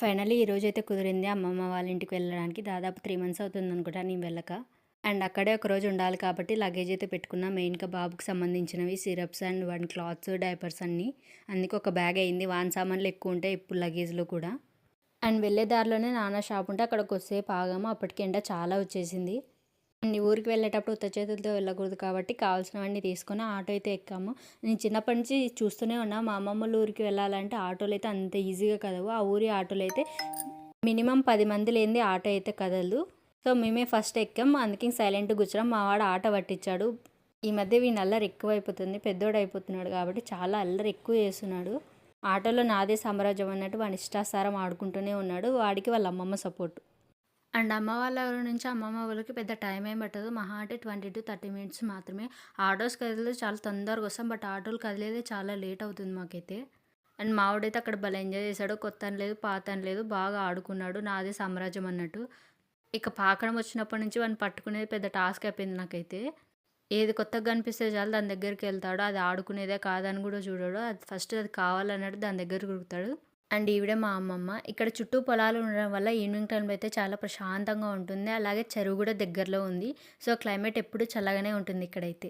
Finally ఈరోజైతే కుదిరింది అమ్మమ్మ వాళ్ళ ఇంటికి వెళ్ళడానికి. దాదాపు 3 మంత్స్ అవుతుందనుకుంటా నేను వెళ్ళక. అండ్ అక్కడే ఒకరోజు ఉండాలి కాబట్టి లగేజ్ అయితే పెట్టుకున్నా. మెయిన్‌గా బాబుకి సంబంధించినవి సిరప్స్ అండ్ వాడి క్లాత్స్, డైపర్స్ అన్నీ. అందుకే ఒక బ్యాగ్ అయింది. వాని సామాన్లు ఎక్కువ ఉంటాయి ఎప్పుడు లగేజ్‌లో కూడా. అండ్ వెళ్ళే దారిలోనే నాన్న షాప్ ఉంటే అక్కడ కొద్దిసేపు ఆగాము. అప్పటికి ఎండ చాలా వచ్చేసింది. అండ్ ఊరికి వెళ్ళేటప్పుడు ఉత్త చేతులతో వెళ్ళకూడదు కాబట్టి కావాల్సినవన్నీ తీసుకొని ఆటో అయితే ఎక్కాము. నేను చిన్నప్పటి నుంచి చూస్తూనే ఉన్నా మా అమ్మమ్మోళ్ళ ఊరికి వెళ్ళాలంటే ఆటోలు అయితే అంత ఈజీగా కదవు. ఆ ఊరి ఆటోలు అయితే మినిమం 10 మంది లేనిదే ఆటో అయితే కదలదు. సో మేమే ఫస్ట్ ఎక్కాం. అందుకే సైలెంట్గా కూర్చున్నాం. మా వాడు ఆట పట్టించాడు. ఈ మధ్య వీని అల్లరి ఎక్కువైపోతుంది. పెద్దోడు అయిపోతున్నాడు కాబట్టి చాలా అల్లరి ఎక్కువ చేస్తున్నాడు. ఆటోలో నాదే సామ్రాజ్యం అన్నట్టు వాని ఇష్టాసారం ఆడుకుంటూనే ఉన్నాడు. వాడికి వాళ్ళ అమ్మమ్మ సపోర్ట్. అండ్ అమ్మ వాళ్ళ ఊరు నుంచి అమ్మమ్మ వాళ్ళకి పెద్ద టైం ఏం పట్టదు. మహా అంటే 20-30 మినిట్స్ మాత్రమే. ఆటోస్ కదిలితే చాలా తొందరగా వస్తాం. బట్ ఆటోలు కదిలేదే చాలా లేట్ అవుతుంది మాకైతే. అండ్ మావాడైతే అక్కడ భలే ఎంజాయ్ చేశాడు. కొత్త అని లేదు, పాత అని లేదు. బాగా ఆడుకున్నాడు. నాదే సామ్రాజ్యం అన్నట్టు. ఇక పాకడం వచ్చినప్పటి నుంచి వాడిని పట్టుకునేది పెద్ద టాస్క్ అయిపోయింది నాకైతే. ఏది కొత్తగా కనిపిస్తే చాలు దాని దగ్గరికి వెళ్తాడు. అది ఆడుకునేదే కాదని కూడా చూడడు. అది ఫస్ట్ అది కావాలన్నట్టు దాని దగ్గరికి ఉరుకుతాడు. అండ్ ఈవిడే మా అమ్మమ్మ. ఇక్కడ చుట్టూ పొలాలు ఉండడం వల్ల ఈవినింగ్ టైంలో అయితే చాలా ప్రశాంతంగా ఉంటుంది. అలాగే చెరువు కూడా దగ్గరలో ఉంది. సో క్లైమేట్ ఎప్పుడు చల్లగానే ఉంటుంది ఇక్కడైతే.